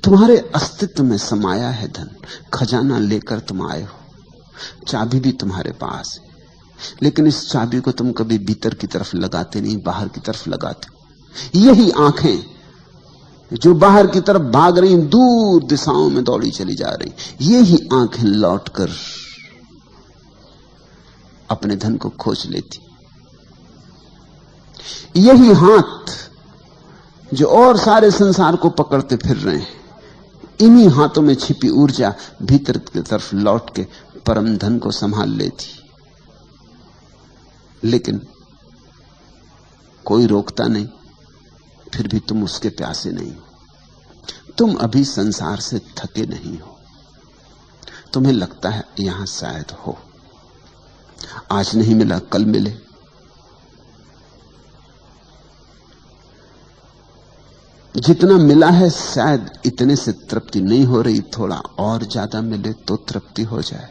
तुम्हारे अस्तित्व में समाया है धन। खजाना लेकर तुम आए हो, चाबी भी तुम्हारे पास है, लेकिन इस चाबी को तुम कभी भीतर की तरफ लगाते नहीं, बाहर की तरफ लगाते हो। यही आंखें जो बाहर की तरफ भाग रही, दूर दिशाओं में दौड़ी चली जा रही, यही आंखें लौटकर अपने धन को खोज लेती। यही हाथ जो और सारे संसार को पकड़ते फिर रहे हैं, इन्हीं हाथों में छिपी ऊर्जा भीतर की तरफ लौट के परम धन को संभाल लेती। लेकिन कोई रोकता नहीं, फिर भी तुम उसके प्यासे नहीं हो। तुम अभी संसार से थके नहीं हो। तुम्हें लगता है यहां शायद हो, आज नहीं मिला कल मिले। जितना मिला है शायद इतने से तृप्ति नहीं हो रही, थोड़ा और ज्यादा मिले तो तृप्ति हो जाए।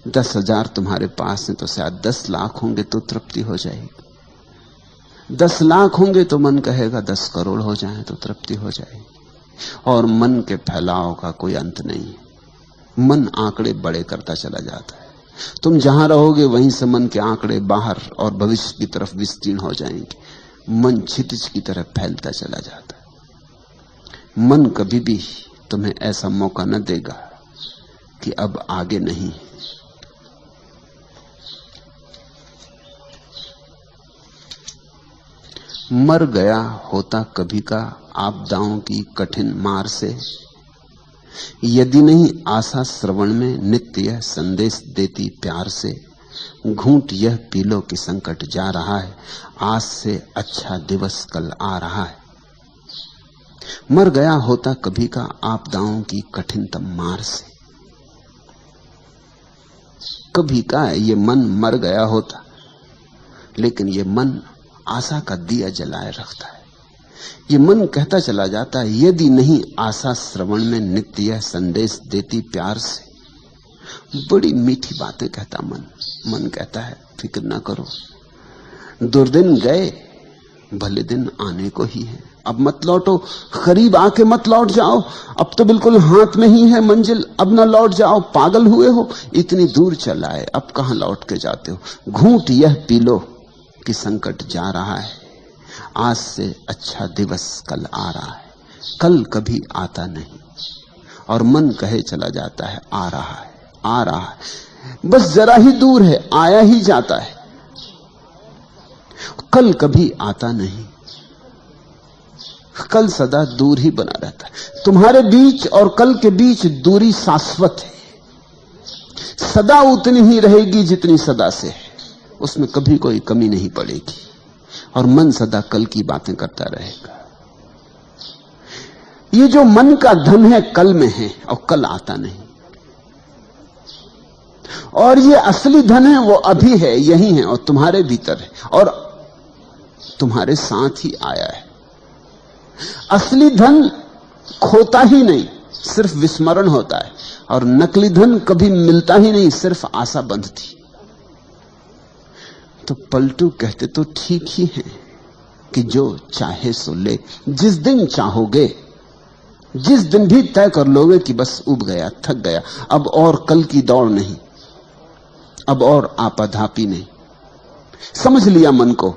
10,000 तुम्हारे पास है तो शायद 10 लाख होंगे तो तृप्ति हो जाएगी। 10 लाख होंगे तो मन कहेगा 10 करोड़ हो जाए तो तृप्ति हो जाएगी। और मन के फैलाव का कोई अंत नहीं है। मन आंकड़े बड़े करता चला जाता है। तुम जहां रहोगे वहीं से मन के आंकड़े बाहर और भविष्य की तरफ विस्तीर्ण हो जाएंगे। मन क्षितिज की तरह फैलता चला जाता है। मन कभी भी तुम्हें ऐसा मौका न देगा कि अब आगे नहीं। मर गया होता कभी का आपदाओं की कठिन मार से, यदि नहीं आशा श्रवण में नित्य यह संदेश देती प्यार से। घूंट यह पी लो कि संकट जा रहा है, आज से अच्छा दिवस कल आ रहा है। मर गया होता कभी का आपदाओं की कठिनतम मार से। कभी का ये मन मर गया होता, लेकिन ये मन आशा का दिया जलाए रखता है। ये मन कहता चला जाता है, यदि नहीं आशा श्रवण में नित्य यह संदेश देती प्यार से। बड़ी मीठी बातें कहता मन। मन कहता है फिक्र ना करो, दुर्दिन गए, भले दिन आने को ही है। अब मत लौटो, करीब आके मत लौट जाओ। अब तो बिल्कुल हाथ में ही है मंजिल, अब ना लौट जाओ। पागल हुए हो, इतनी दूर चला है, अब कहां लौट के जाते हो। घूंट यह पी लो कि संकट जा रहा है, आज से अच्छा दिवस कल आ रहा है। कल कभी आता नहीं, और मन कहे चला जाता है आ रहा है, आ रहा है, बस जरा ही दूर है, आया ही जाता है। कल कभी आता नहीं, कल सदा दूर ही बना रहता है। तुम्हारे बीच और कल के बीच दूरी शाश्वत है, सदा उतनी ही रहेगी जितनी सदा से है। उसमें कभी कोई कमी नहीं पड़ेगी, और मन सदा कल की बातें करता रहेगा। ये जो मन का धन है कल में है और कल आता नहीं, और ये असली धन है वो अभी है, यही है, और तुम्हारे भीतर है, और तुम्हारे साथ ही आया है। असली धन खोता ही नहीं, सिर्फ विस्मरण होता है, और नकली धन कभी मिलता ही नहीं, सिर्फ आशा बंधती। तो पलटू कहते तो ठीक ही है कि जो चाहे सो ले। जिस दिन चाहोगे, जिस दिन भी तय कर लोगे कि बस उब गया, थक गया, अब और कल की दौड़ नहीं, अब और आपाधापी नहीं। समझ लिया मन को,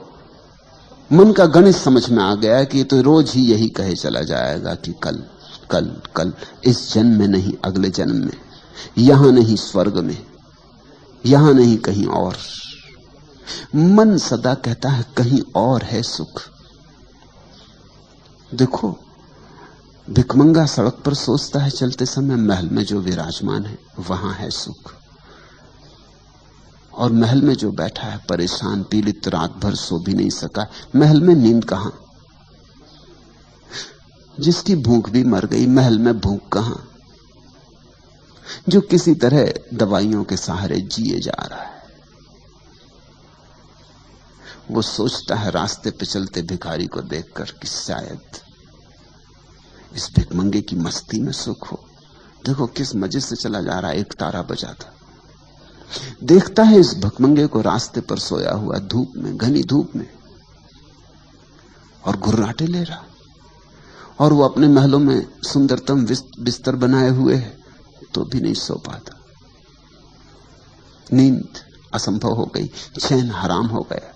मन का गणित समझ में आ गया कि तो रोज ही यही कहे चला जाएगा कि कल कल कल, इस जन्म में नहीं अगले जन्म में, यहां नहीं स्वर्ग में, यहां नहीं कहीं और। मन सदा कहता है कहीं और है सुख। देखो, भिखमंगा सड़क पर सोचता है चलते समय, महल में जो विराजमान है वहां है सुख, और महल में जो बैठा है परेशान पीड़ित, रात भर सो भी नहीं सका, महल में नींद कहां। जिसकी भूख भी मर गई, महल में भूख कहां। जो किसी तरह दवाइयों के सहारे जिए जा रहा है, वो सोचता है रास्ते पे चलते भिखारी को देखकर कि शायद इस भिखमंगे की मस्ती में सुख हो। देखो किस मजे से चला जा रहा है, एक तारा बजाता। देखता है इस भिखमंगे को रास्ते पर सोया हुआ, धूप में, घनी धूप में, और घुर्राटे ले रहा। और वो अपने महलों में सुंदरतम बिस्तर बनाए हुए है तो भी नहीं सो पाता। नींद असंभव हो गई, चैन हराम हो गया।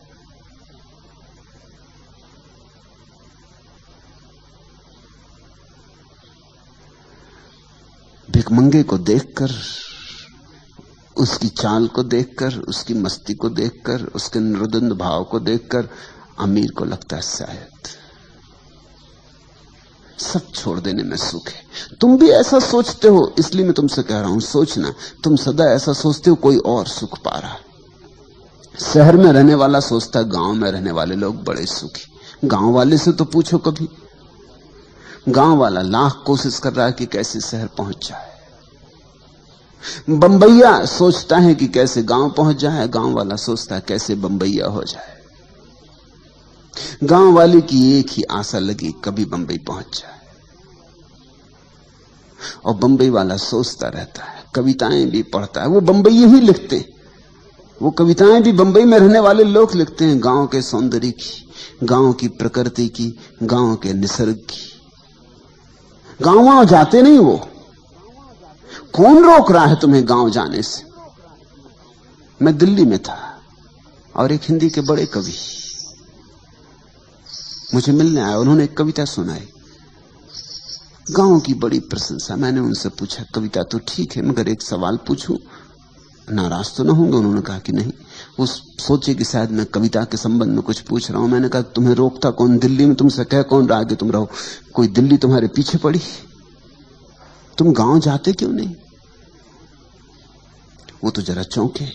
भिखमंगे को देखकर, उसकी चाल को देखकर, उसकी मस्ती को देखकर, उसके निर्द्वंद भाव को देखकर अमीर को लगता है शायद सब छोड़ देने में सुख है। तुम भी ऐसा सोचते हो, इसलिए मैं तुमसे कह रहा हूं सोचना। तुम सदा ऐसा सोचते हो कोई और सुख पा रहा है। शहर में रहने वाला सोचता है गांव में रहने वाले लोग बड़े सुखी। गांव वाले से तो पूछो कभी। गांव वाला लाख कोशिश कर रहा है कि कैसे शहर पहुंच जाए। बंबईया सोचता है कि कैसे गांव पहुंच जाए, गांव वाला सोचता है कैसे बंबईया हो जाए। गांव वाले की एक ही आशा लगी, कभी बंबई पहुंच जाए। और बंबई वाला सोचता रहता है, कविताएं भी पढ़ता है। वो बंबई ही लिखते हैं, वो कविताएं भी बंबई में रहने वाले लोग लिखते हैं, गांव के सौंदर्य की, गांव की प्रकृति की, गांव के निसर्ग की। गांव जाते नहीं वो। कौन रोक रहा है तुम्हें गांव जाने से? मैं दिल्ली में था और एक हिंदी के बड़े कवि मुझे मिलने आए। उन्होंने एक कविता सुनाई, गांव की बड़ी प्रशंसा। मैंने उनसे पूछा कविता तो ठीक है, मगर एक सवाल पूछूं, नाराज तो ना होंगे? उन्होंने कहा कि नहीं। वो सोचे कि शायद मैं कविता के संबंध में कुछ पूछ रहा हूं। मैंने कहा तुम्हें रोकता कौन? दिल्ली में तुमसे कह कौन रहा कि तुम रहो? कोई दिल्ली तुम्हारे पीछे पड़ी? तुम गांव जाते क्यों नहीं? वो तो जरा चौंके।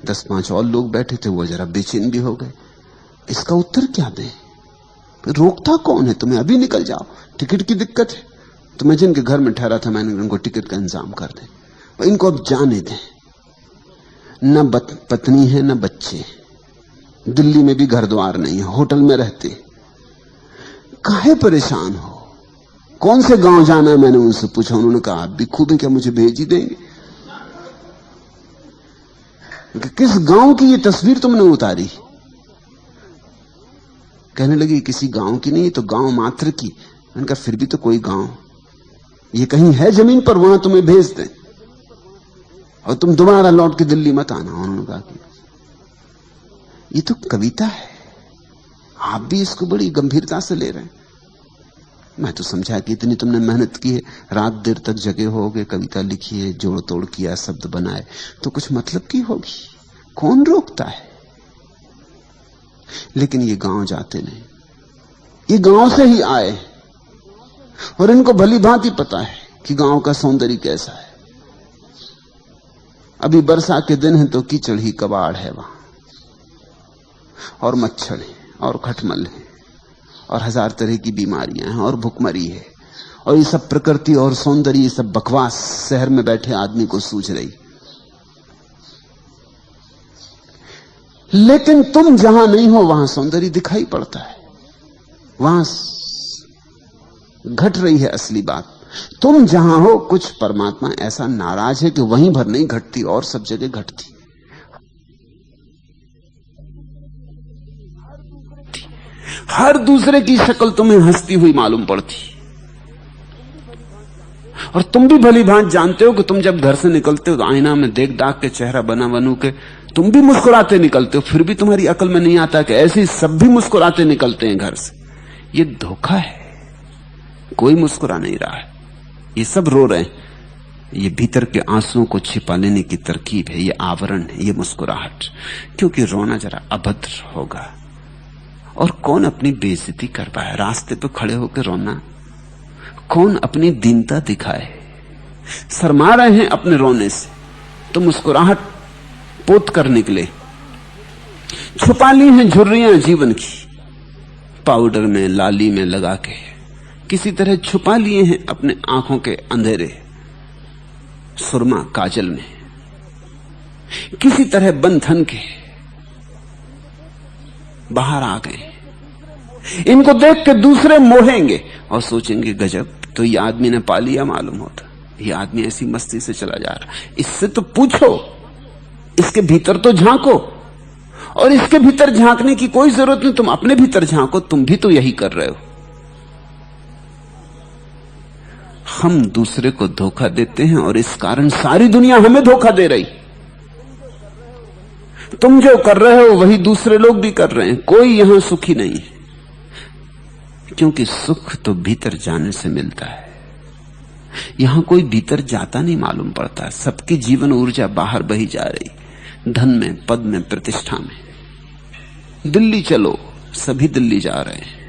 10-5 और लोग बैठे थे, वो जरा बेचैन भी हो गए। इसका उत्तर क्या दें? रोकता कौन है तुम्हें? अभी निकल जाओ, टिकट की दिक्कत है। तो मैं जिनके घर में ठहरा था, मैंने उनको टिकट का इंतजाम कर दें, इनको अब जाने दें। न पत्नी है न बच्चे, दिल्ली में भी घर द्वार नहीं है, होटल में रहते, काहे परेशान हो? कौन से गांव जाना है? मैंने उनसे पूछा। उन्होंने कहा आप भी खूब है, क्या मुझे भेज ही देंगे? किस गांव की ये तस्वीर तुमने उतारी? कहने लगी किसी गांव की नहीं, तो गांव मात्र की। मैंने कहा फिर भी तो कोई गांव ये कहीं है जमीन पर, वहां तुम्हें भेज दें और तुम दोबारा लौट के दिल्ली मत आना। उन्होंने कहा कि ये तो कविता है, आप भी इसको बड़ी गंभीरता से ले रहे हैं। मैं तो समझा कि इतनी तुमने मेहनत की है, रात देर तक जगे होगे, कविता लिखी है, जोड़ तोड़ किया, शब्द बनाए, तो कुछ मतलब की होगी। कौन रोकता है? लेकिन ये गांव जाते नहीं, ये गांव से ही आए और इनको भली भांति पता है कि गांव का सौंदर्य कैसा है। अभी वर्षा के दिन है तो कीचड़ ही कबाड़ है वहां, और मच्छर है और खटमल है और 1000 तरह की बीमारियां हैं और भुखमरी है, और ये सब प्रकृति और सौंदर्य, ये सब बकवास शहर में बैठे आदमी को सूझ रही। लेकिन तुम जहां नहीं हो वहां सौंदर्य दिखाई पड़ता है, वहां घट रही है असली बात। तुम जहां हो, कुछ परमात्मा ऐसा नाराज है कि वहीं भर नहीं घटती और सब जगह घटती। हर दूसरे की शक्ल तुम्हें हंसती हुई मालूम पड़ती, और तुम भी भली भांति जानते हो कि तुम जब घर से निकलते हो तो आईना में देख दाख के चेहरा बना बनू के तुम भी मुस्कुराते निकलते हो, फिर भी तुम्हारी अकल में नहीं आता कि ऐसे ही सब भी मुस्कुराते निकलते हैं घर से। ये धोखा है, कोई मुस्कुरा नहीं रहा है, ये सब रो रहे हैं। ये भीतर के आंसुओं को छिपा लेने की तरकीब है, ये आवरण है, ये मुस्कुराहट। क्योंकि रोना जरा अभद्र होगा, और कौन अपनी बेइज्जती कर पाए? रास्ते पे खड़े होकर रोना, कौन अपनी दीनता दिखाए? शर्मा रहे हैं अपने रोने से, तो मुस्कुराहट पोत कर निकले। छुपा ली हैं झुर्रियां जीवन की, पाउडर में, लाली में लगा के किसी तरह छुपा लिए हैं अपने आंखों के अंधेरे, सुरमा काजल में किसी तरह बंधन के बाहर आ गए। इनको देख के दूसरे मोहेंगे और सोचेंगे गजब, तो ये आदमी ने पा लिया मालूम होता, ये आदमी ऐसी मस्ती से चला जा रहा। इससे तो पूछो, इसके भीतर तो झांको, और इसके भीतर झांकने की कोई जरूरत नहीं, तुम अपने भीतर झांको, तुम भी तो यही कर रहे हो। हम दूसरे को धोखा देते हैं और इस कारण सारी दुनिया हमें धोखा दे रही। तुम जो कर रहे हो वही दूसरे लोग भी कर रहे हैं। कोई यहां सुखी नहीं है, क्योंकि सुख तो भीतर जाने से मिलता है। यहां कोई भीतर जाता नहीं मालूम पड़ता। सबकी जीवन ऊर्जा बाहर बही जा रही, धन में, पद में, प्रतिष्ठा में। दिल्ली चलो, सभी दिल्ली जा रहे हैं।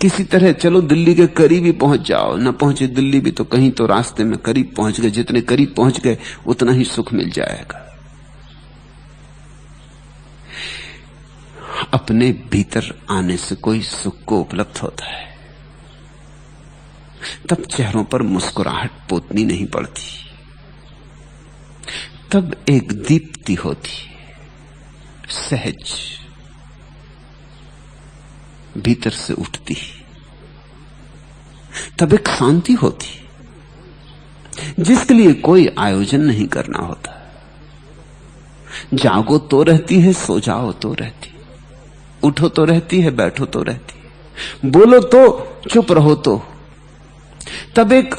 किसी तरह चलो दिल्ली के करीब ही पहुंच जाओ, न पहुंचे दिल्ली भी तो कहीं तो रास्ते में करीब पहुंच गए। जितने करीब पहुंच गए उतना ही सुख मिल जाएगा। अपने भीतर आने से कोई सुख को उपलब्ध होता है, तब चेहरों पर मुस्कुराहट पोतनी नहीं पड़ती, तब एक दीप्ति होती है, सहज भीतर से उठती, तब एक शांति होती जिसके लिए कोई आयोजन नहीं करना होता। जागो तो रहती है, सो जाओ तो रहती है, उठो तो रहती है, बैठो तो रहती है, बोलो तो, चुप रहो तो। तब एक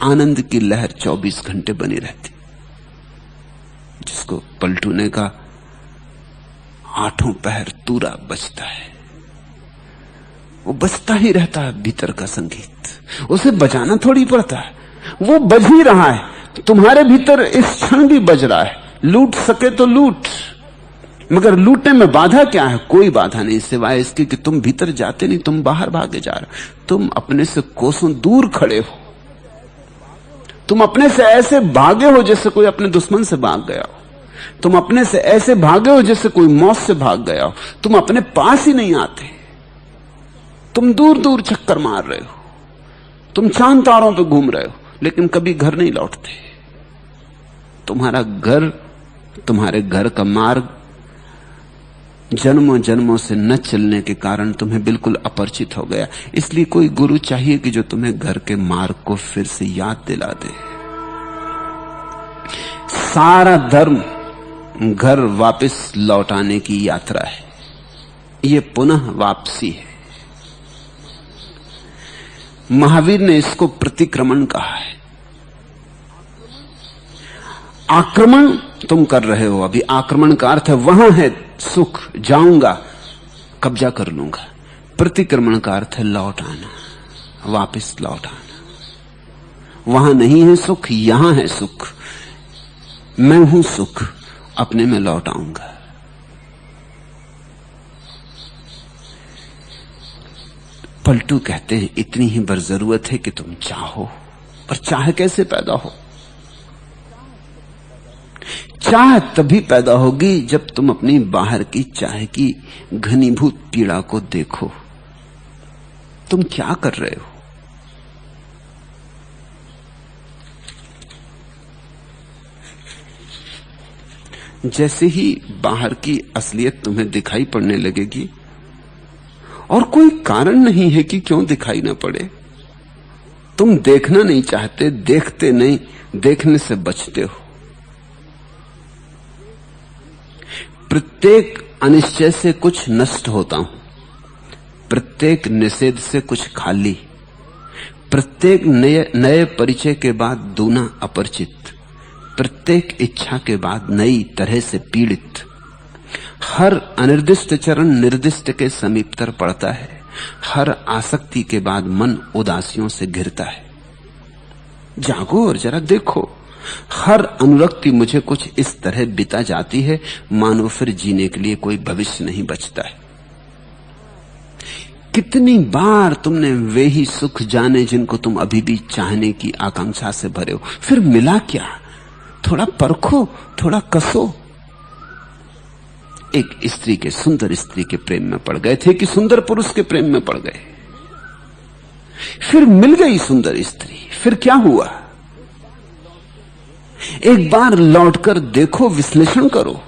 आनंद की लहर 24 घंटे बनी रहती, जिसको पलटू ने का आठों पहर तूरा बजता है। वो बजता ही रहता है भीतर का संगीत, उसे बजाना थोड़ी पड़ता है, वो बज ही रहा है। तुम्हारे भीतर इस क्षण भी बज रहा है। लूट सके तो लूट, मगर लूटने में बाधा क्या है? कोई बाधा नहीं, सिवाय इसके कि तुम भीतर जाते नहीं, तुम बाहर भागे जा रहे हो। तुम अपने से कोसों दूर खड़े हो। तुम अपने से ऐसे भागे हो जैसे कोई अपने दुश्मन से भाग गया हो। तुम अपने से ऐसे भागे हो जैसे कोई मौत से भाग गया हो। तुम अपने पास ही नहीं आते, तुम दूर दूर चक्कर मार रहे हो, तुम चांद तारों पे घूम रहे हो, लेकिन कभी घर नहीं लौटते। तुम्हारा घर, तुम्हारे घर का मार्ग जन्मों जन्मों से न चलने के कारण तुम्हें बिल्कुल अपरिचित हो गया। इसलिए कोई गुरु चाहिए कि जो तुम्हें घर के मार्ग को फिर से याद दिला दे। सारा धर्म घर वापस लौटाने की यात्रा है, ये पुनः वापसी है। महावीर ने इसको प्रतिक्रमण कहा है। आक्रमण तुम कर रहे हो अभी, आक्रमण का अर्थ है वहां है सुख, जाऊंगा, कब्जा कर लूंगा। प्रतिक्रमण का अर्थ है लौट आना, वापस लौट आना। वहां नहीं है सुख, यहां है सुख। मैं हूं सुख, अपने में लौट आऊंगा। पलटू कहते हैं इतनी ही बर जरूरत है कि तुम चाहो। पर चाह कैसे पैदा हो? चाह तभी पैदा होगी जब तुम अपनी बाहर की चाह की घनीभूत पीड़ा को देखो। तुम क्या कर रहे हो? जैसे ही बाहर की असलियत तुम्हें दिखाई पड़ने लगेगी, और कोई कारण नहीं है कि क्यों दिखाई ना पड़े, तुम देखना नहीं चाहते, देखते नहीं, देखने से बचते हो। प्रत्येक अनिश्चय से कुछ नष्ट होता हूं, प्रत्येक निषेध से कुछ खाली, प्रत्येक नए परिचय के बाद दूना अपरिचित, प्रत्येक इच्छा के बाद नई तरह से पीड़ित। हर अनिर्दिष्ट चरण निर्दिष्ट के समीपतर पड़ता है। हर आसक्ति के बाद मन उदासियों से घिरता है। जागो और जरा देखो, हर अनुरक्ति मुझे कुछ इस तरह बिता जाती है मानो फिर जीने के लिए कोई भविष्य नहीं बचता है। कितनी बार तुमने वे ही सुख जाने जिनको तुम अभी भी चाहने की आकांक्षा से भरे हो, फिर मिला क्या? थोड़ा परखो, थोड़ा कसो। एक स्त्री के, सुंदर स्त्री के प्रेम में पड़ गए थे कि सुंदर पुरुष के प्रेम में पड़ गए, फिर मिल गई सुंदर स्त्री, फिर क्या हुआ? एक बार लौटकर देखो, विश्लेषण करो,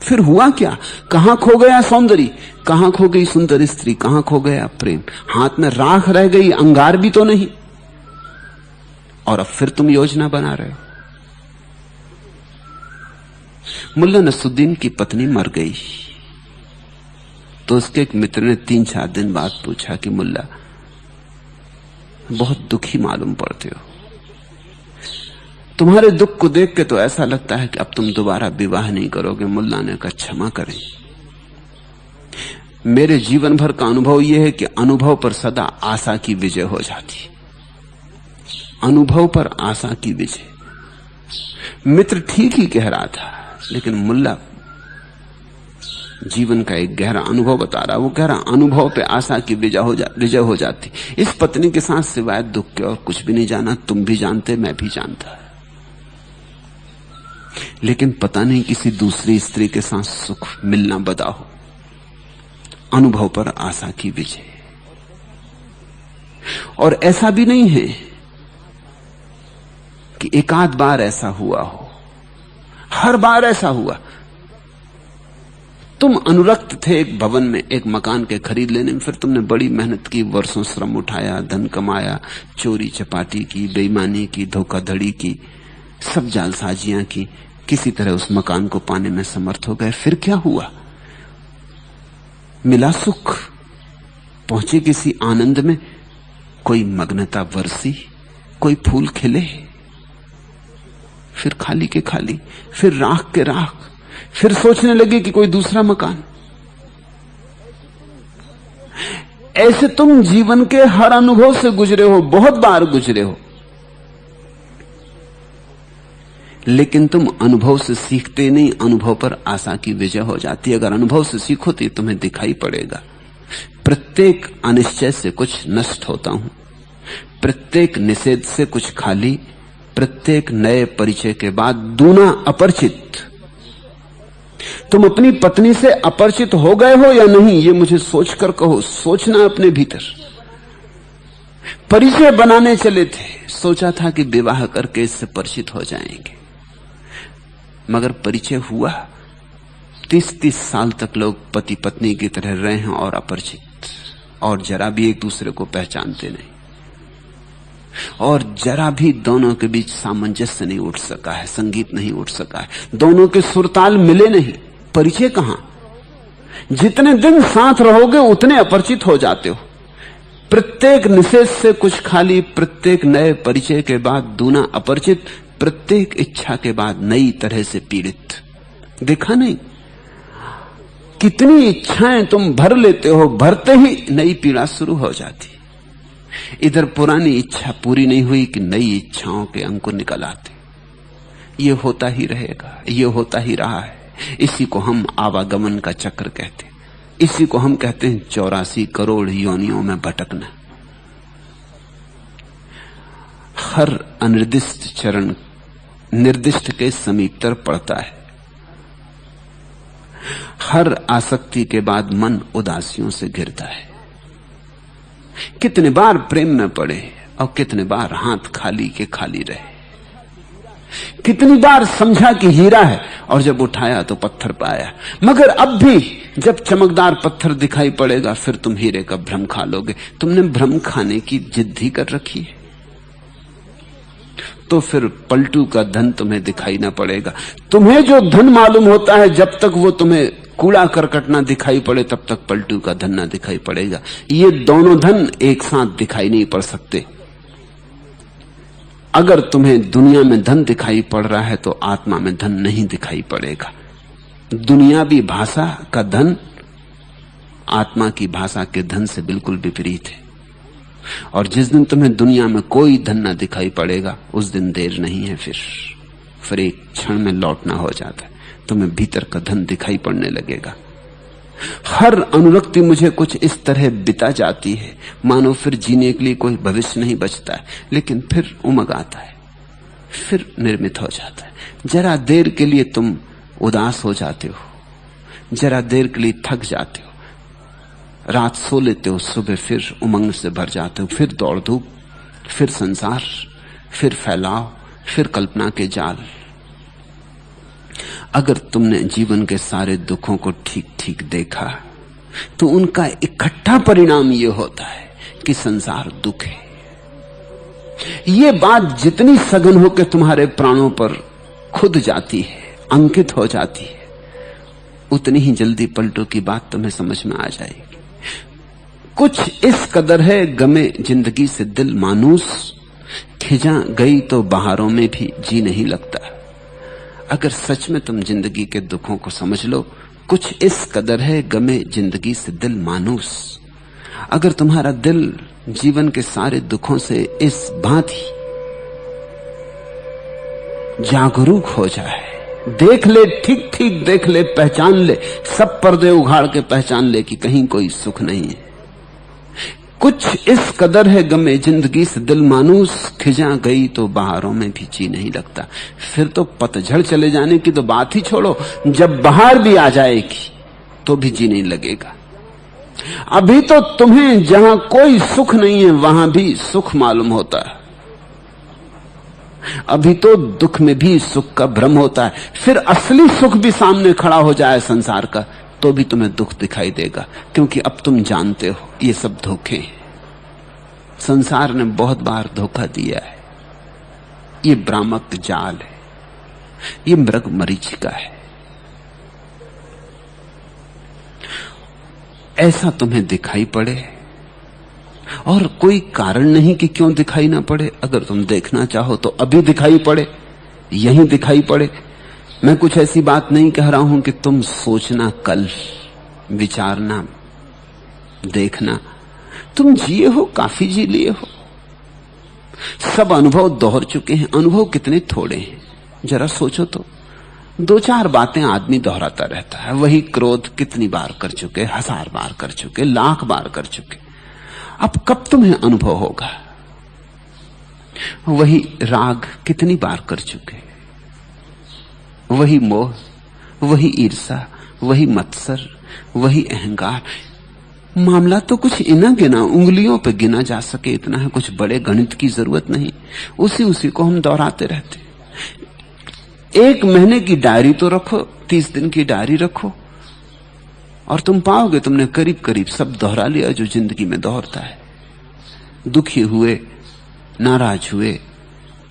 फिर हुआ क्या? कहां खो गया सौंदर्य, कहां खो गई सुंदर स्त्री, कहां खो गया प्रेम? हाथ में राख रह गई, अंगार भी तो नहीं। और अब फिर तुम योजना बना रहे हो। मुल्ला नसरुद्दीन की पत्नी मर गई तो उसके एक मित्र ने 3-4 दिन बाद पूछा कि मुल्ला, बहुत दुखी मालूम पड़ते हो। तुम्हारे दुख को देख के तो ऐसा लगता है कि अब तुम दोबारा विवाह नहीं करोगे। मुल्ला ने कहा क्षमा करें, मेरे जीवन भर का अनुभव यह है कि अनुभव पर सदा आशा की विजय हो जाती। अनुभव पर आशा की विजय। मित्र ठीक ही कह रहा था, लेकिन मुल्ला जीवन का एक गहरा अनुभव बता रहा। वो कह रहा अनुभव पे आशा की विजय हो जाती। इस पत्नी के साथ सिवाय दुख के और कुछ भी नहीं जाना। तुम भी जानते, मैं भी जानता, लेकिन पता नहीं किसी दूसरी स्त्री के साथ सुख मिलना बदा हो। अनुभव पर आशा की विजय। और ऐसा भी नहीं है कि एक आध बार ऐसा हुआ हो, हर बार ऐसा हुआ। तुम अनुरक्त थे एक भवन में, एक मकान के खरीद लेने में, फिर तुमने बड़ी मेहनत की, वर्षों श्रम उठाया, धन कमाया, चोरी चपाटी की, बेईमानी की, धोखाधड़ी की, सब जालसाजियां की, किसी तरह उस मकान को पाने में समर्थ हो गए। फिर क्या हुआ? मिला सुख, पहुंचे किसी आनंद में, कोई मग्नता बरसी, कोई फूल खिले, फिर खाली के खाली, फिर राख के राख, फिर सोचने लगे कि कोई दूसरा मकान। ऐसे तुम जीवन के हर अनुभव से गुजरे हो, बहुत बार गुजरे हो, लेकिन तुम अनुभव से सीखते नहीं। अनुभव पर आशा की विजय हो जाती है। अगर अनुभव से सीखो तो तुम्हें दिखाई पड़ेगा। प्रत्येक अनिश्चय से कुछ नष्ट होता हूं, प्रत्येक निषेध से कुछ खाली, प्रत्येक नए परिचय के बाद दूना अपरिचित। तुम अपनी पत्नी से अपरिचित हो गए हो या नहीं, ये मुझे सोचकर कहो। सोचना अपने भीतर। परिचय बनाने चले थे, सोचा था कि विवाह करके इससे परिचित हो जाएंगे, मगर परिचय हुआ। 30-30 साल तक लोग पति पत्नी की तरह रहे हैं और अपरिचित, और जरा भी एक दूसरे को पहचानते नहीं, और जरा भी दोनों के बीच सामंजस्य नहीं उठ सका है, संगीत नहीं उठ सका है, दोनों के सुरताल मिले नहीं। परिचय कहां? जितने दिन साथ रहोगे उतने अपरिचित हो जाते हो। प्रत्येक निषेध से कुछ खाली, प्रत्येक नए परिचय के बाद दूना अपरिचित, प्रत्येक इच्छा के बाद नई तरह से पीड़ित। देखा नहीं कितनी इच्छाएं तुम भर लेते हो, भरते ही नई पीड़ा शुरू हो जाती। इधर पुरानी इच्छा पूरी नहीं हुई कि नई इच्छाओं के अंकुर निकल आते। ये होता ही रहेगा, ये होता ही रहा है। इसी को हम आवागमन का चक्र कहते हैं। इसी को हम कहते हैं 84 करोड़ योनियों में भटकना। हर अनिर्दिष्ट चरण निर्दिष्ट के समीपतर पड़ता है। हर आसक्ति के बाद मन उदासियों से घिरता है। कितने बार प्रेम में पड़े और कितने बार हाथ खाली के खाली रहे। कितनी बार समझा कि हीरा है और जब उठाया तो पत्थर पाया। मगर अब भी जब चमकदार पत्थर दिखाई पड़ेगा फिर तुम हीरे का भ्रम खा लोगे। तुमने भ्रम खाने की जिद ही कर रखी है, तो फिर पलटू का धन तुम्हें दिखाई ना पड़ेगा। तुम्हें जो धन मालूम होता है, जब तक वो तुम्हें कूड़ा करकट ना दिखाई पड़े तब तक पलटू का धन ना दिखाई पड़ेगा। ये दोनों धन एक साथ दिखाई नहीं पड़ सकते। अगर तुम्हें दुनिया में धन दिखाई पड़ रहा है तो आत्मा में धन नहीं दिखाई पड़ेगा। दुनियावी भाषा का धन आत्मा की भाषा के धन से बिल्कुल विपरीत है। और जिस दिन तुम्हें दुनिया में कोई धन ना दिखाई पड़ेगा उस दिन देर नहीं है, फिर एक क्षण में लौटना हो जाता है। तुम्हें भीतर का धन दिखाई पड़ने लगेगा। हर अनुरक्ति मुझे कुछ इस तरह बिता जाती है मानो फिर जीने के लिए कोई भविष्य नहीं बचता है, लेकिन फिर उमग आता है, फिर निर्मित हो जाता है। जरा देर के लिए तुम उदास हो जाते हो, जरा देर के लिए थक जाते हो, रात सो लेते हो, सुबह फिर उमंग से भर जाते हो, फिर दौड़ धूप, फिर संसार, फिर फैलाव, फिर कल्पना के जाल। अगर तुमने जीवन के सारे दुखों को ठीक ठीक देखा तो उनका इकट्ठा परिणाम यह होता है कि संसार दुख है। ये बात जितनी सघन होकर तुम्हारे प्राणों पर खुद जाती है, अंकित हो जाती है, उतनी ही जल्दी पलटू की बात तुम्हें समझ में आ जाएगी। कुछ इस कदर है गमे जिंदगी से दिल मानूस, खिजा गई तो बहारों में भी जी नहीं लगता। अगर सच में तुम जिंदगी के दुखों को समझ लो, कुछ इस कदर है गमे जिंदगी से दिल मानूस। अगर तुम्हारा दिल जीवन के सारे दुखों से इस भांति जागरूक हो जाए, देख ले, ठीक ठीक देख ले, पहचान ले, सब पर्दे उघाड़ के पहचान ले कि कहीं कोई सुख नहीं है। कुछ इस कदर है गमे जिंदगी से दिल मानूस, खिजा गई तो बहारों में भी जी नहीं लगता। फिर तो पतझड़ चले जाने की तो बात ही छोड़ो, जब बहार भी आ जाएगी तो भी जी नहीं लगेगा। अभी तो तुम्हें जहां कोई सुख नहीं है वहां भी सुख मालूम होता है। अभी तो दुख में भी सुख का भ्रम होता है। फिर असली सुख भी सामने खड़ा हो जाए संसार का तो भी तुम्हें दुख दिखाई देगा, क्योंकि अब तुम जानते हो ये सब धोखे हैं। संसार ने बहुत बार धोखा दिया है। ये भ्रामक जाल है, ये मृग मरीचिका है। ऐसा तुम्हें दिखाई पड़े और कोई कारण नहीं कि क्यों दिखाई ना पड़े। अगर तुम देखना चाहो तो अभी दिखाई पड़े, यहीं दिखाई पड़े। मैं कुछ ऐसी बात नहीं कह रहा हूं कि तुम सोचना, कल विचारना, देखना। तुम जिए हो, काफी जी लिए हो, सब अनुभव दोहर चुके हैं। अनुभव कितने थोड़े हैं, जरा सोचो तो। दो चार बातें आदमी दोहराता रहता है। वही क्रोध कितनी बार कर चुके, 1000 बार कर चुके, 1,00,000 बार कर चुके। अब कब तुम्हें अनुभव होगा? वही राग कितनी बार कर चुके, वही मोह, वही ईर्षा, वही मत्सर, वही अहंकार। मामला तो कुछ इना गिना, उंगलियों पे गिना जा सके इतना है। कुछ बड़े गणित की जरूरत नहीं, उसी को हम दोहराते रहते। 1 महीने की डायरी तो रखो, 30 दिन की डायरी रखो, और तुम पाओगे तुमने करीब करीब सब दोहरा लिया जो जिंदगी में दोहरता है। दुखी हुए, नाराज हुए,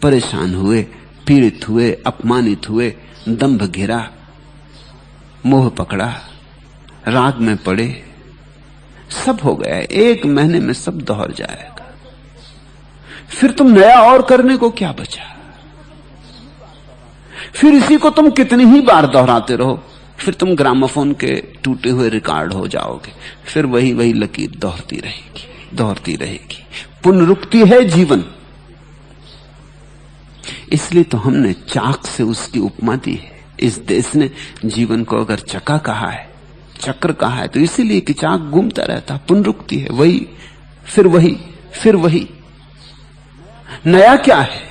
परेशान हुए, पीड़ित हुए, अपमानित हुए, दंभ घिरा, मोह पकड़ा, राग में पड़े, सब हो गया। 1 महीने में सब दोहर जाएगा। फिर तुम नया और करने को क्या बचा? फिर इसी को तुम कितनी ही बार दोहराते रहो। फिर तुम ग्रामोफोन के टूटे हुए रिकॉर्ड हो जाओगे। फिर वही लकीर दोहरती रहेगी, दोहरती रहेगी। पुनरुक्ति है जीवन। इसलिए तो हमने चाक से उसकी उपमा दी है। इस देश ने जीवन को अगर चक्का कहा है, चक्र कहा है, तो इसीलिए कि चाक घूमता रहता। पुनरुक्ति है, वही, फिर वही, फिर वही। नया क्या है?